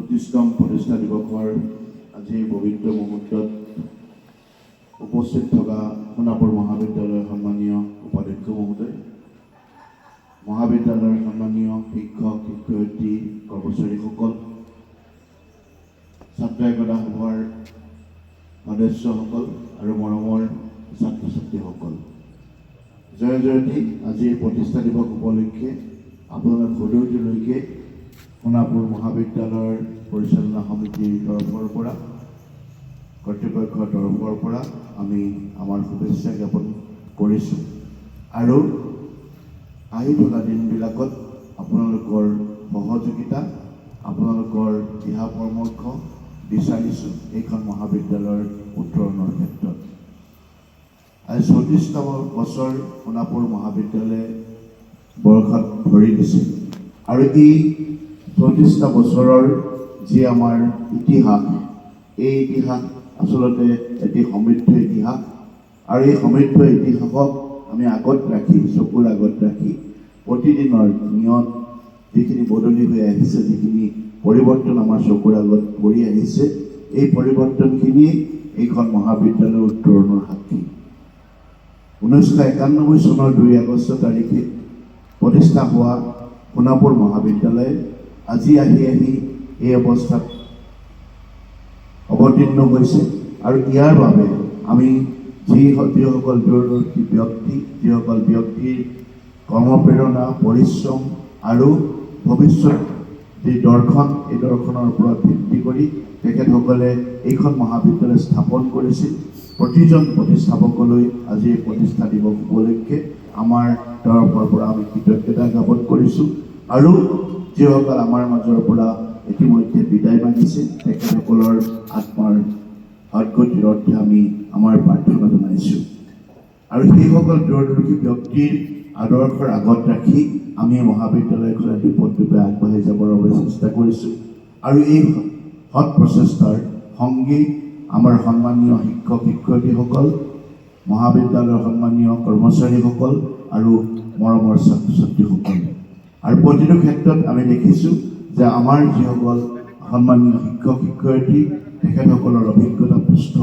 34তম প্ৰতিষ্ঠা দিৱসৰ আজি পবিত্ৰ মুহূৰ্তত উপস্থিত থকা সোণাপুৰ মহাবিদ্যালয়ৰ সন্মানীয় উপাধ্যক্ষ মহোদয়, মহাবিদ্যালয়ৰ সন্মানীয় শিক্ষক শিক্ষয়িত্ৰী কৰ্মচাৰীসকল, ছাত্ৰ একতা সভাৰ সদস্যসকল আৰু মৰমৰ ছাত্ৰ ছাত্ৰীসকল, জয় জয়তী। আজিৰ প্ৰতিষ্ঠা দিৱস উপলক্ষে আপোনালোক সদৌতিলৈকে সোণাপুৰ মহাবিদ্যালয়ৰ পৰিচালনা সমিতিৰ তৰফৰ পৰা, কৰ্তৃপক্ষৰ তৰফৰ পৰা আমি আমাৰ শুভেচ্ছা জ্ঞাপন কৰিছোঁ আৰু আহি থকা দিনবিলাকত আপোনালোকৰ সহযোগিতা, আপোনালোকৰ দিহা পৰামৰ্শ বিচাৰিছোঁ এইখন মহাবিদ্যালয়ৰ উত্তৰণৰ ক্ষেত্ৰত। আজি 34তম বছৰ সোণাপুৰ মহাবিদ্যালয়ে বৰ্ষত ভৰি দিছে আৰু এই 34টা বছৰৰ যি আমাৰ ইতিহাস, এই ইতিহাস আচলতে এটি সমৃদ্ধ ইতিহাস আৰু এই সমৃদ্ধ ইতিহাসক আমি আগত ৰাখি, চকুৰ আগত ৰাখি প্ৰতিদিনৰ নিয়ম যিখিনি বদলি হৈ আহিছে, যিখিনি পৰিৱৰ্তন আমাৰ চকুৰ আগত পৰি আহিছে, এই পৰিৱৰ্তনখিনি এইখন মহাবিদ্যালয়ৰ উত্তৰণৰ সাক্ষী। 1991 চনৰ 2 আগষ্ট তাৰিখে প্ৰতিষ্ঠা হোৱা সোণাপুৰ মহাবিদ্যালয় আজি আহি এই অৱস্থাত অৱতীৰ্ণ হৈছে আৰু ইয়াৰ বাবে আমি যিসকল দূৰদৰ্শী ব্যক্তি, যিসকল ব্যক্তিৰ কৰ্মপ্ৰেৰণা, পৰিশ্ৰম আৰু ভৱিষ্যত যি দৰ্শন, এই দৰ্শনৰ ওপৰত ভিত্তি কৰি তেখেতসকলে এইখন মহাবিদ্যালয় স্থাপন কৰিছিল। প্ৰতিজন প্ৰতিষ্ঠাপকলৈ আজি এই প্ৰতিষ্ঠা দিৱস উপলক্ষে আমাৰ তৰফৰ পৰা আমি কৃতজ্ঞতা জ্ঞাপন কৰিছোঁ আৰু যিসকল আমাৰ মাজৰ পৰা ইতিমধ্যে বিদায় মাগিছে তেখেতসকলৰ আত্মাৰ সদ্গতিৰ অৰ্থে আমি আমাৰ প্ৰাৰ্থনা জনাইছোঁ আৰু সেইসকল দূৰদৰ্শী ব্যক্তিৰ আদৰ্শৰ আগত ৰাখি আমি মহাবিদ্যালয়খনে বিপদৰূপে আগবাঢ়ি যাবৰ বাবে চেষ্টা কৰিছোঁ আৰু এই সৎ প্ৰচেষ্টাৰ সংগী আমাৰ সন্মানীয় শিক্ষক শিক্ষয়িত্ৰীসকল, মহাবিদ্যালয়ৰ সন্মানীয় কৰ্মচাৰীসকল আৰু মৰমৰ ছাত্ৰ ছাত্ৰীসকল। আৰু প্ৰতিটো ক্ষেত্ৰত আমি দেখিছোঁ যে আমাৰ যিসকল সন্মানীয় শিক্ষক শিক্ষয়িত্ৰী, তেখেতসকলৰ অভিজ্ঞতাপুষ্ট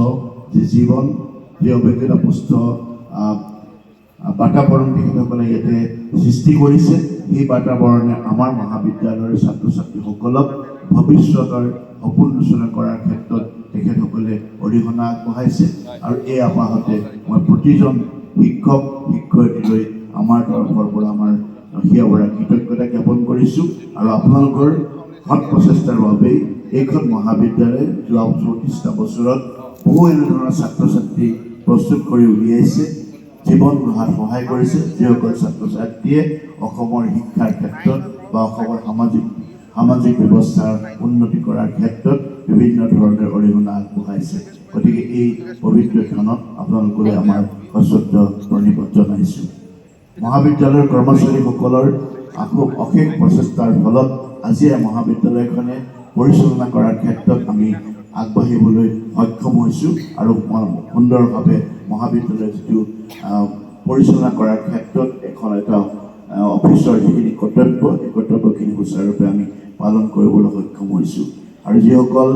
যি জীৱন, যি অভিজ্ঞতাপুষ্ট বাতাবৰণ তেখেতসকলে ইয়াতে সৃষ্টি কৰিছে, সেই বাতাবৰণে আমাৰ মহাবিদ্যালয়ৰ ছাত্ৰ ছাত্ৰীসকলক ভৱিষ্যতৰ সপোন ৰচনা কৰাৰ ক্ষেত্ৰত তেখেতসকলে অৰিহণা আগবঢ়াইছে আৰু এই আপাহতে মই প্ৰতিজন শিক্ষক শিক্ষয়িত্ৰীলৈ আমাৰ তৰফৰ পৰা আমাৰ হিয়াভৰা কৃতজ্ঞতা জ্ঞাপন কৰিছোঁ আৰু আপোনালোকৰ সৎ প্ৰচেষ্টাৰ বাবেই এইখন মহাবিদ্যালয়ে যোৱা 34টা বছৰত বহু এনেধৰণৰ ছাত্ৰ ছাত্ৰী প্ৰস্তুত কৰি উলিয়াইছে, জীৱন গঢ়াত সহায় কৰিছে, যিসকল ছাত্ৰ ছাত্ৰীয়ে অসমৰ শিক্ষাৰ ক্ষেত্ৰত বা অসমৰ সামাজিক ব্যৱস্থাৰ উন্নতি কৰাৰ ক্ষেত্ৰত বিভিন্ন ধৰণৰ অৰিহণা আগবঢ়াইছে। গতিকে এই পবিত্ৰ ক্ষণত আপোনালোকলৈ আমাৰ সশ্ৰদ্ধ প্ৰণিপাত জনাইছোঁ। মহাবিদ্যালয়ৰ কৰ্মচাৰীসকলৰ অশেষ প্ৰচেষ্টাৰ ফলত আজি মহাবিদ্যালয়খনে পৰিচালনা কৰাৰ ক্ষেত্ৰত আমি আগবাঢ়িবলৈ সক্ষম হৈছোঁ আৰু সুন্দৰভাৱে মহাবিদ্যালয় যিটো পৰিচালনা কৰাৰ ক্ষেত্ৰত এটা অফিচৰ যিখিনি কৰ্তব্য, এই কৰ্তব্যখিনি সুচাৰুৰূপে আমি পালন কৰিবলৈ সক্ষম হৈছোঁ আৰু যিসকল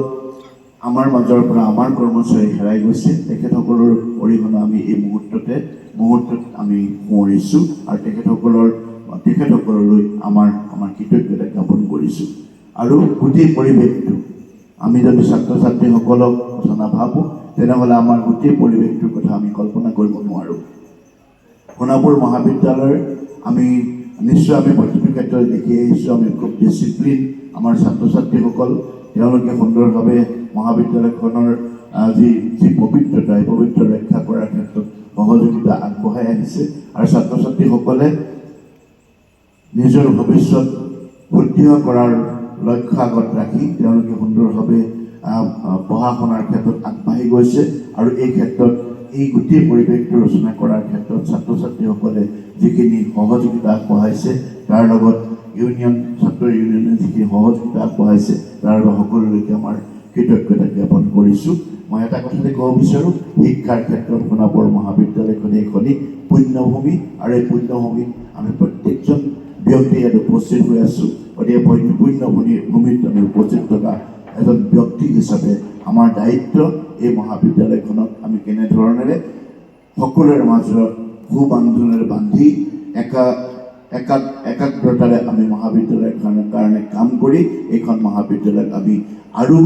আমাৰ মাজৰ পৰা আমাৰ কৰ্মচাৰী হেৰাই গৈছে তেখেতসকলৰ অৰিহণা আমি এই মুহূৰ্তত আমি সোঁৱৰিছোঁ আৰু তেখেতসকললৈ আমাৰ কৃতজ্ঞতা জ্ঞাপন কৰিছোঁ আৰু গোটেই পৰিৱেশটো আমি যদি ছাত্ৰ ছাত্ৰীসকলক কথা নাভাবোঁ তেনেহ'লে আমাৰ গোটেই পৰিৱেশটোৰ কথা আমি কল্পনা কৰিব নোৱাৰোঁ। সোণাপুৰ মহাবিদ্যালয়ৰ আমি প্ৰতিটো ক্ষেত্ৰত দেখি আহিছোঁ, আমি খুব ডিচিপ্লিন আমাৰ ছাত্ৰ ছাত্ৰীসকল, তেওঁলোকে সুন্দৰভাৱে মহাবিদ্যালয়খনৰ যি পবিত্ৰতা, এই পবিত্ৰ ৰক্ষা কৰাৰ ক্ষেত্ৰত সহযোগিতা আগবঢ়াই আহিছে আৰু ছাত্ৰ ছাত্ৰীসকলে নিজৰ ভৱিষ্যত সুদৃঢ় কৰাৰ লক্ষ্য আগত ৰাখি তেওঁলোকে সুন্দৰভাৱে পঢ়া শুনাৰ ক্ষেত্ৰত আগবাঢ়ি গৈছে আৰু এই ক্ষেত্ৰত এই গোটেই পৰিৱেশটো ৰচনা কৰাৰ ক্ষেত্ৰত ছাত্ৰ ছাত্ৰীসকলে যিখিনি সহযোগিতা আগবঢ়াইছে, তাৰ লগত ছাত্ৰ ইউনিয়নে যিখিনি সহযোগিতা আগবঢ়াইছে তাৰ বাবে সকলোলৈকে আমাৰ কৃতজ্ঞতা জ্ঞাপন কৰিছোঁ। মই এটা কথাতে ক'ব বিচাৰোঁ, শিক্ষাৰ ক্ষেত্ৰত সোণাপুৰ মহাবিদ্যালয়খনে এখনি পুণ্যভূমি আৰু এই পুণ্যভূমিত আমি প্ৰত্যেকজন ব্যক্তি ইয়াত উপস্থিত হৈ আছোঁ। গতিকে পুণ্যভূমিত আমি উপস্থিত থকা এজন ব্যক্তি হিচাপে আমাৰ দায়িত্ব এই মহাবিদ্যালয়খনক আমি কেনেধৰণেৰে সকলোৰে মাজত সুবান্ধোনেৰে বান্ধি একাগ্ৰতাৰে আমি মহাবিদ্যালয়খনৰ কাৰণে কাম কৰি এইখন মহাবিদ্যালয়ক আমি আৰু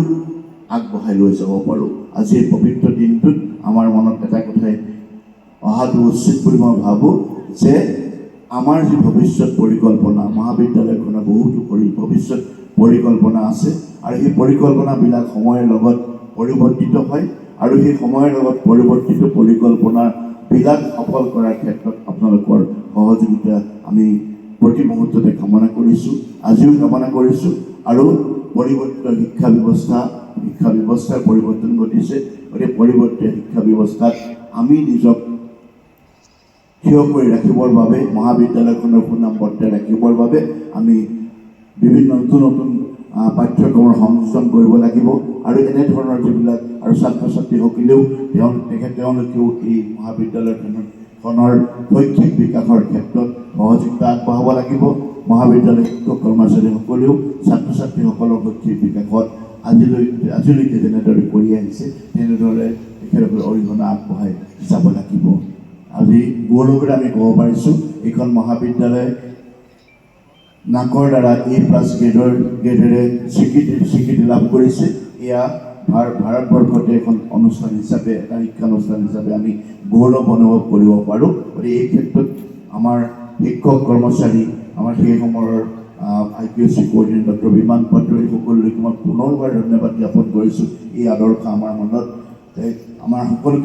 আগবঢ়াই লৈ যাব পাৰোঁ। আজি এই পবিত্ৰ দিনটোত আমাৰ মনত এটা কথাই অহাটো উচিত বুলি মই ভাবোঁ যে আমাৰ যি ভৱিষ্যত পৰিকল্পনা মহাবিদ্যালয়খনৰ বহুতো ভৱিষ্যত পৰিকল্পনা আছে আৰু সেই পৰিকল্পনাবিলাক সময়ৰ লগত পৰিৱৰ্তিত হয় আৰু সেই সময়ৰ লগত পৰিৱৰ্তিত পৰিকল্পনাবিলাক সফল কৰাৰ ক্ষেত্ৰত আপোনালোকৰ সহযোগিতা আমি প্ৰতি মুহূৰ্ততে কামনা কৰিছোঁ, আজিও কামনা কৰিছোঁ। আৰু পৰিৱৰ্তিত শিক্ষা ব্যৱস্থাৰ পৰিৱৰ্তন ঘটিছে। গতিকে পৰিৱৰ্তিত শিক্ষা ব্যৱস্থাত আমি নিজক থিয় কৰি ৰাখিবৰ বাবে মহাবিদ্যালয়খনৰ সুনাম বৰ্তাই ৰাখিবৰ বাবে আমি বিভিন্ন নতুন পাঠ্যক্ৰমৰ সংযোজন কৰিব লাগিব আৰু এনেধৰণৰ যিবিলাক আৰু ছাত্ৰ ছাত্ৰীসকলেও তেওঁলোকেও এই মহাবিদ্যালয়খনৰ শৈক্ষিক বিকাশৰ ক্ষেত্ৰত সহযোগিতা আগবঢ়াব লাগিব। মহাবিদ্যালয় শিক্ষক কৰ্মচাৰীসকলেও ছাত্ৰ ছাত্ৰীসকলৰ শৈক্ষিক বিকাশত আজিলৈকে যেনেদৰে কৰি আহিছে তেনেদৰে তেখেতসকলে অৰিহণা আগবঢ়াই যাব লাগিব। আজি গৌৰৱেৰে আমি ক'ব পাৰিছোঁ এইখন মহাবিদ্যালয় নাকৰ দ্বাৰা A+ গ্ৰেডেৰে স্বীকৃতি লাভ কৰিছে। এয়া ভাৰতবৰ্ষতে এখন অনুষ্ঠান হিচাপে এটা শিক্ষানুষ্ঠান হিচাপে আমি গৌৰৱ অনুভৱ কৰিব পাৰোঁ। গতিকে এই ক্ষেত্ৰত আমাৰ শিক্ষক কৰ্মচাৰী আমাৰ সেই সময়ৰ IPSC কোঅৰ্ডিনেটৰ ডক্টৰ বিমান পাটোৱাৰী সকলোলৈকে মই পুনৰবাৰ ধন্যবাদ জ্ঞাপন কৰিছোঁ। এই আদৰ্শ আমাৰ মনত আমাৰ সকলো